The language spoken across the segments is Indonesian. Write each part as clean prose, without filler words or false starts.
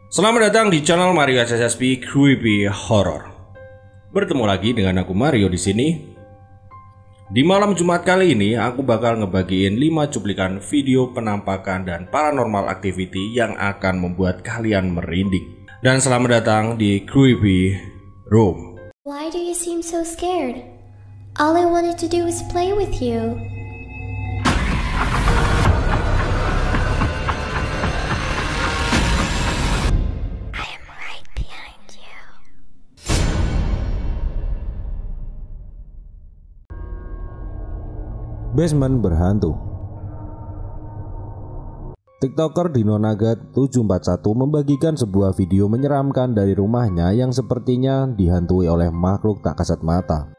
Selamat datang di channel Mario SSP Creepy Horror. Bertemu lagi dengan aku Mario di sini. Di malam Jumat kali ini aku bakal ngebagiin 5 cuplikan video penampakan dan paranormal activity yang akan membuat kalian merinding. Dan selamat datang di Creepy Room. Why do you seem so scared? All I wanted to do was play with you. Basement berhantu. TikToker Dinonagat 741 membagikan sebuah video menyeramkan dari rumahnya yang sepertinya dihantui oleh makhluk tak kasat mata.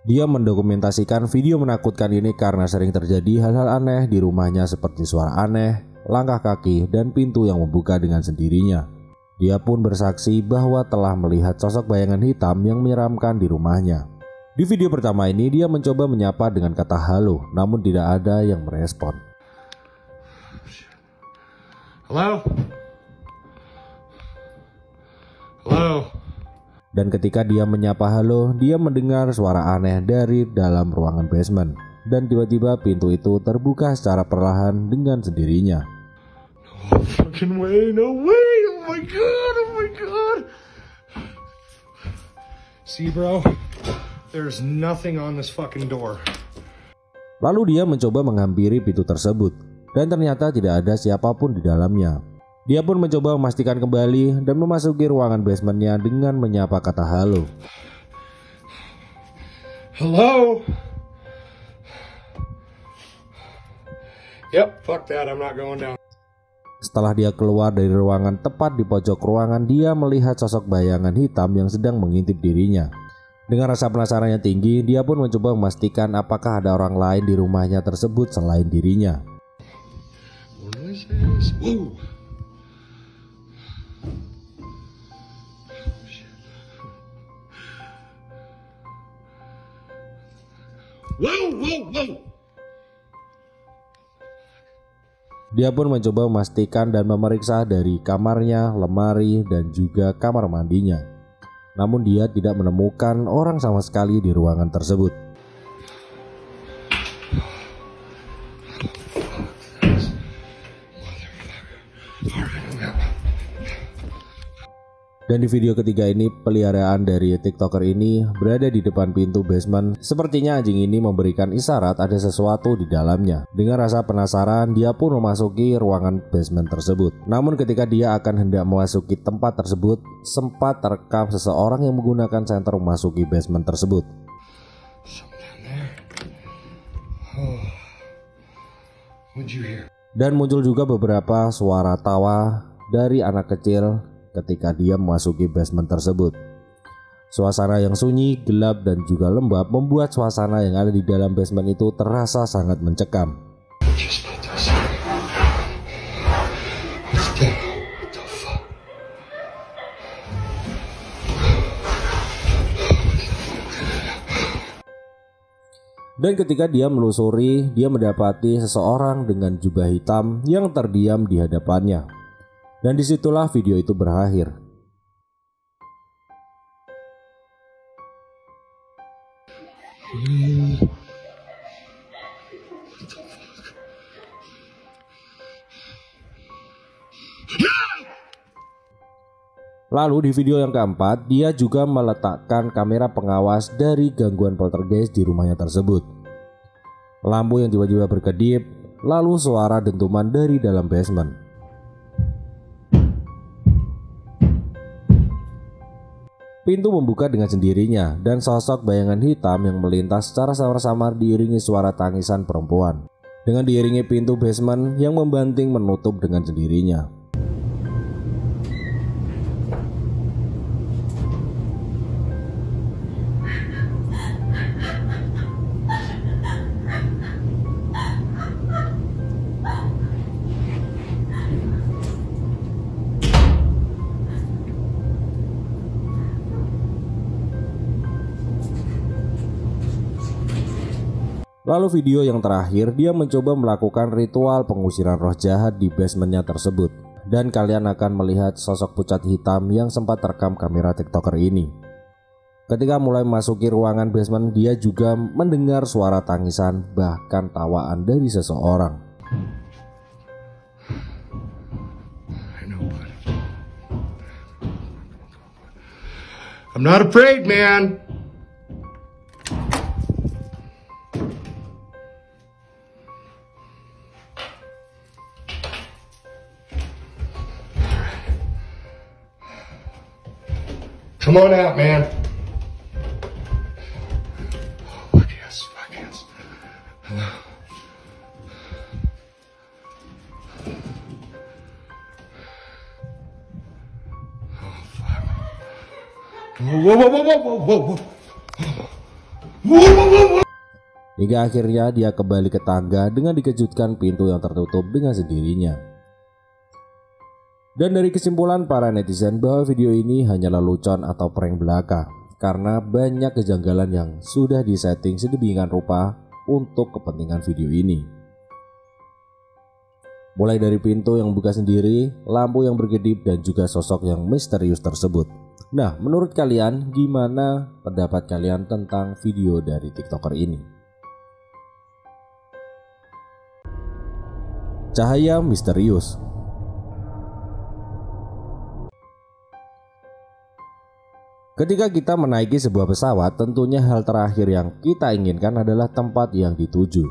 Dia mendokumentasikan video menakutkan ini karena sering terjadi hal-hal aneh di rumahnya seperti suara aneh, langkah kaki, dan pintu yang membuka dengan sendirinya. Dia pun bersaksi bahwa telah melihat sosok bayangan hitam yang menyeramkan di rumahnya. Di video pertama ini dia mencoba menyapa dengan kata halo, namun tidak ada yang merespon. Halo? Halo? Dan ketika dia menyapa halo, dia mendengar suara aneh dari dalam ruangan basement. Dan tiba-tiba pintu itu terbuka secara perlahan dengan sendirinya. No fucking way, no way! Oh my god, oh my god! See bro? There's nothing on this fucking door. Lalu dia mencoba menghampiri pintu tersebut, dan ternyata tidak ada siapapun di dalamnya. Dia pun mencoba memastikan kembali dan memasuki ruangan basementnya dengan menyapa kata halo. Hello? Yep, fuck that, I'm not going down. Setelah dia keluar dari ruangan, tepat di pojok ruangan dia melihat sosok bayangan hitam yang sedang mengintip dirinya. Dengan rasa penasaran yang tinggi, dia pun mencoba memastikan apakah ada orang lain di rumahnya tersebut selain dirinya. Dia pun mencoba memastikan dan memeriksa dari kamarnya, lemari, dan juga kamar mandinya. Namun dia tidak menemukan orang sama sekali di ruangan tersebut. Dan di video ketiga ini, peliharaan dari TikToker ini berada di depan pintu basement. Sepertinya anjing ini memberikan isyarat ada sesuatu di dalamnya. Dengan rasa penasaran, dia pun memasuki ruangan basement tersebut. Namun ketika dia akan hendak memasuki tempat tersebut, sempat terekam seseorang yang menggunakan senter memasuki basement tersebut. Dan muncul juga beberapa suara tawa dari anak kecil ketika dia memasuki basement tersebut. Suasana yang sunyi, gelap, dan juga lembab membuat suasana yang ada di dalam basement itu terasa sangat mencekam. Dan ketika dia menelusuri, dia mendapati seseorang dengan jubah hitam yang terdiam di hadapannya. Dan disitulah video itu berakhir. Lalu di video yang keempat, dia juga meletakkan kamera pengawas dari gangguan poltergeist di rumahnya tersebut. Lampu yang tiba-tiba berkedip, lalu suara dentuman dari dalam basement. Pintu membuka dengan sendirinya dan sosok bayangan hitam yang melintas secara samar-samar diiringi suara tangisan perempuan. Dengan diiringi pintu basement yang membanting menutup dengan sendirinya. Lalu video yang terakhir, dia mencoba melakukan ritual pengusiran roh jahat di basementnya tersebut. dan kalian akan melihat sosok pucat hitam yang sempat terekam kamera TikToker ini. Ketika mulai memasuki ruangan basement, dia juga mendengar suara tangisan bahkan tawaan dari seseorang. I'm not afraid, man. Come on out, man. Fuck yes, fuck yes. Hello. Oh, fuck. Whoa, whoa, whoa, whoa, whoa, whoa, whoa. Whoa, whoa, whoa, whoa. Hingga akhirnya dia kembali ke tangga dengan dikejutkan pintu yang tertutup dengan sendirinya. Dan dari kesimpulan para netizen bahwa video ini hanyalah lelucon atau prank belaka karena banyak kejanggalan yang sudah disetting sedemikian rupa untuk kepentingan video ini. Mulai dari pintu yang buka sendiri, lampu yang berkedip, dan juga sosok yang misterius tersebut. Nah, menurut kalian gimana pendapat kalian tentang video dari TikToker ini? Cahaya misterius. Ketika kita menaiki sebuah pesawat, tentunya hal terakhir yang kita inginkan adalah tempat yang dituju.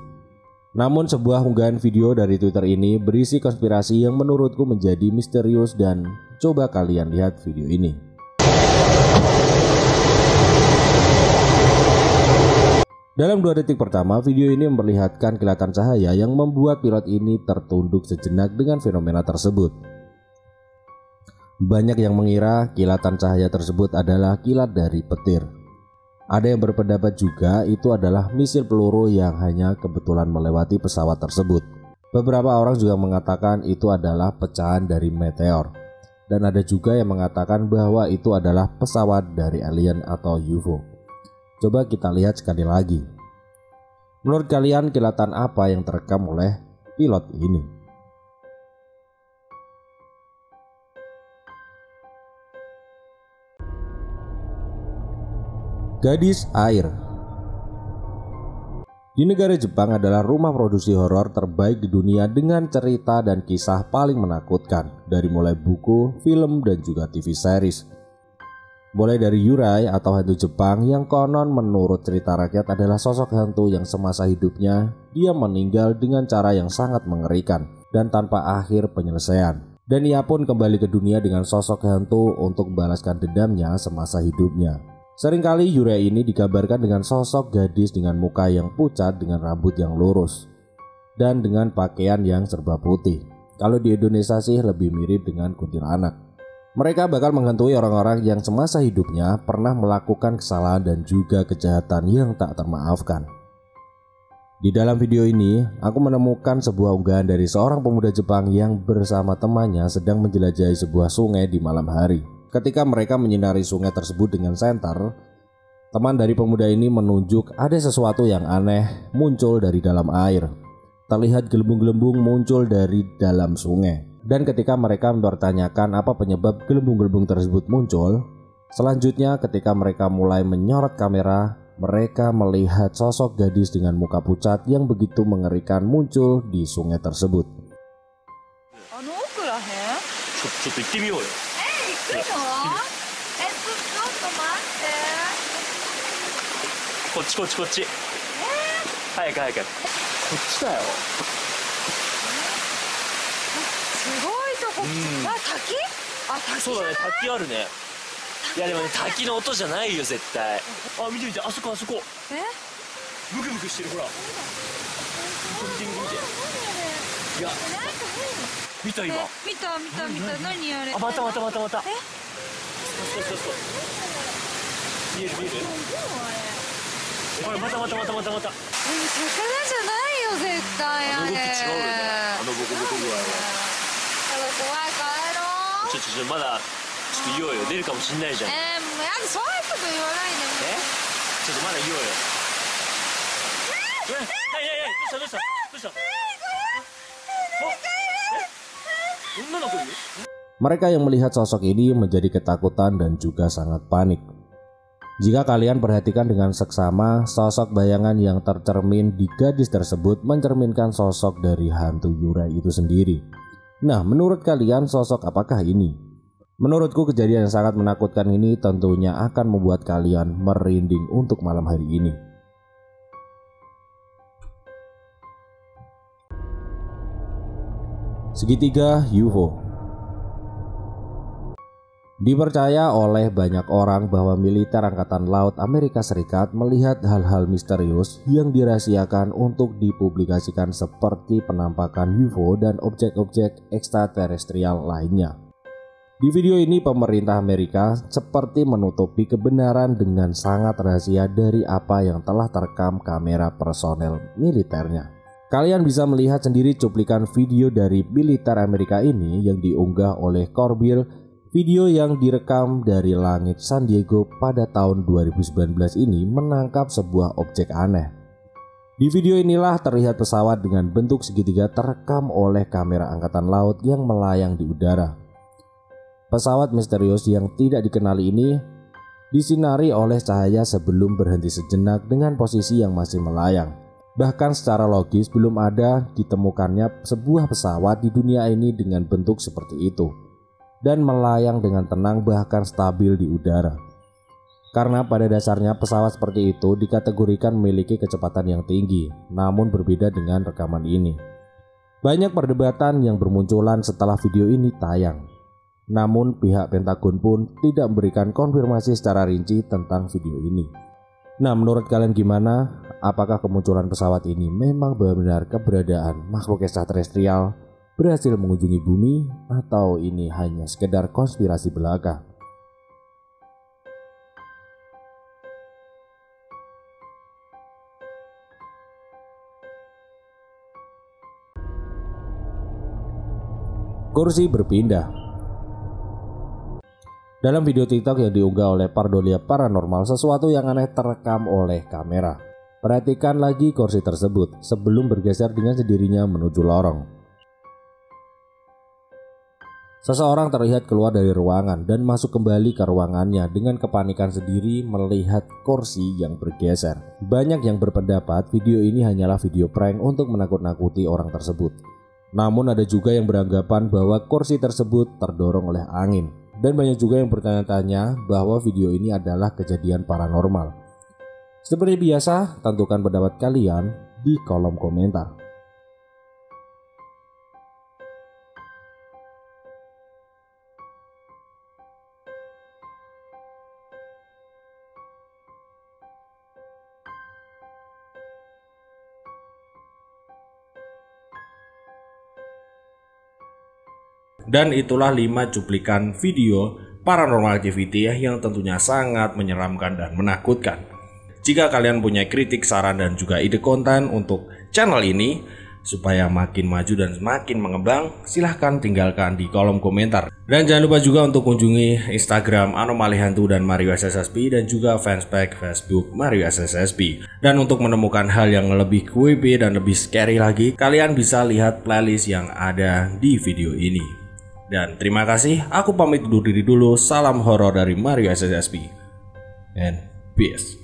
Namun sebuah unggahan video dari Twitter ini berisi konspirasi yang menurutku menjadi misterius, dan coba kalian lihat video ini. Dalam 2 detik pertama, video ini memperlihatkan kilatan cahaya yang membuat pilot ini tertunduk sejenak dengan fenomena tersebut. Banyak yang mengira kilatan cahaya tersebut adalah kilat dari petir. Ada yang berpendapat juga itu adalah misil peluru yang hanya kebetulan melewati pesawat tersebut. Beberapa orang juga mengatakan itu adalah pecahan dari meteor. Dan ada juga yang mengatakan bahwa itu adalah pesawat dari alien atau UFO. Coba kita lihat sekali lagi. Menurut kalian kilatan apa yang terekam oleh pilot ini? Gadis Air. Di negara Jepang adalah rumah produksi horor terbaik di dunia dengan cerita dan kisah paling menakutkan dari mulai buku, film, dan juga TV series. Mulai dari Yurei atau hantu Jepang yang konon menurut cerita rakyat adalah sosok hantu yang semasa hidupnya dia meninggal dengan cara yang sangat mengerikan dan tanpa akhir penyelesaian. Dan ia pun kembali ke dunia dengan sosok hantu untuk membalaskan dendamnya semasa hidupnya. Seringkali Yurei ini digambarkan dengan sosok gadis dengan muka yang pucat dengan rambut yang lurus dan dengan pakaian yang serba putih. Kalau di Indonesia sih lebih mirip dengan kuntilanak. Mereka bakal menghantui orang-orang yang semasa hidupnya pernah melakukan kesalahan dan juga kejahatan yang tak termaafkan. Di dalam video ini, aku menemukan sebuah unggahan dari seorang pemuda Jepang yang bersama temannya sedang menjelajahi sebuah sungai di malam hari. Ketika mereka menyinari sungai tersebut dengan senter, teman dari pemuda ini menunjuk ada sesuatu yang aneh muncul dari dalam air. Terlihat gelembung-gelembung muncul dari dalam sungai. Dan ketika mereka mempertanyakan apa penyebab gelembung-gelembung tersebut muncul, selanjutnya ketika mereka mulai menyorot kamera, mereka melihat sosok gadis dengan muka pucat yang begitu mengerikan muncul di sungai tersebut. Mereka yang melihat sosok ini menjadi ketakutan dan juga sangat panik. Jika kalian perhatikan dengan seksama, sosok bayangan yang tercermin di gadis tersebut mencerminkan sosok dari hantu Yurei itu sendiri. Nah, menurut kalian sosok apakah ini? Menurutku kejadian yang sangat menakutkan ini tentunya akan membuat kalian merinding untuk malam hari ini. Segitiga UFO. Dipercaya oleh banyak orang bahwa militer Angkatan Laut Amerika Serikat melihat hal-hal misterius yang dirahasiakan untuk dipublikasikan seperti penampakan UFO dan objek-objek ekstraterestrial lainnya. Di video ini pemerintah Amerika seperti menutupi kebenaran dengan sangat rahasia dari apa yang telah terekam kamera personel militernya. Kalian bisa melihat sendiri cuplikan video dari militer Amerika ini yang diunggah oleh Corbill. Video yang direkam dari langit San Diego pada tahun 2019 ini menangkap sebuah objek aneh. Di video inilah terlihat pesawat dengan bentuk segitiga terekam oleh kamera angkatan laut yang melayang di udara. Pesawat misterius yang tidak dikenali ini disinari oleh cahaya sebelum berhenti sejenak dengan posisi yang masih melayang. Bahkan secara logis belum ada ditemukannya sebuah pesawat di dunia ini dengan bentuk seperti itu dan melayang dengan tenang bahkan stabil di udara. Karena pada dasarnya pesawat seperti itu dikategorikan memiliki kecepatan yang tinggi, namun berbeda dengan rekaman ini. Banyak perdebatan yang bermunculan setelah video ini tayang. Namun pihak Pentagon pun tidak memberikan konfirmasi secara rinci tentang video ini. Nah, menurut kalian gimana? Apakah kemunculan pesawat ini memang benar-benar keberadaan makhluk ekstraterestrial berhasil mengunjungi bumi, atau ini hanya sekedar konspirasi belaka? Kursi berpindah. Dalam video TikTok yang diunggah oleh Pardolia Paranormal, sesuatu yang aneh terekam oleh kamera. Perhatikan lagi kursi tersebut sebelum bergeser dengan sendirinya menuju lorong. Seseorang terlihat keluar dari ruangan dan masuk kembali ke ruangannya dengan kepanikan sendiri melihat kursi yang bergeser. Banyak yang berpendapat video ini hanyalah video prank untuk menakut-nakuti orang tersebut. Namun ada juga yang beranggapan bahwa kursi tersebut terdorong oleh angin. Dan banyak juga yang bertanya-tanya bahwa video ini adalah kejadian paranormal. Seperti biasa, tentukan pendapat kalian di kolom komentar. Dan itulah 5 cuplikan video paranormal activity yang tentunya sangat menyeramkan dan menakutkan. Jika kalian punya kritik, saran, dan juga ide konten untuk channel ini supaya makin maju dan semakin mengembang, silahkan tinggalkan di kolom komentar. Dan jangan lupa juga untuk kunjungi Instagram Anomali Hantu dan Mario SSSP, dan juga fanspage Facebook Mario SSSP. Dan untuk menemukan hal yang lebih creepy dan lebih scary lagi, kalian bisa lihat playlist yang ada di video ini. Dan terima kasih, aku pamit undur diri dulu. Salam horor dari Mario SSSP and peace.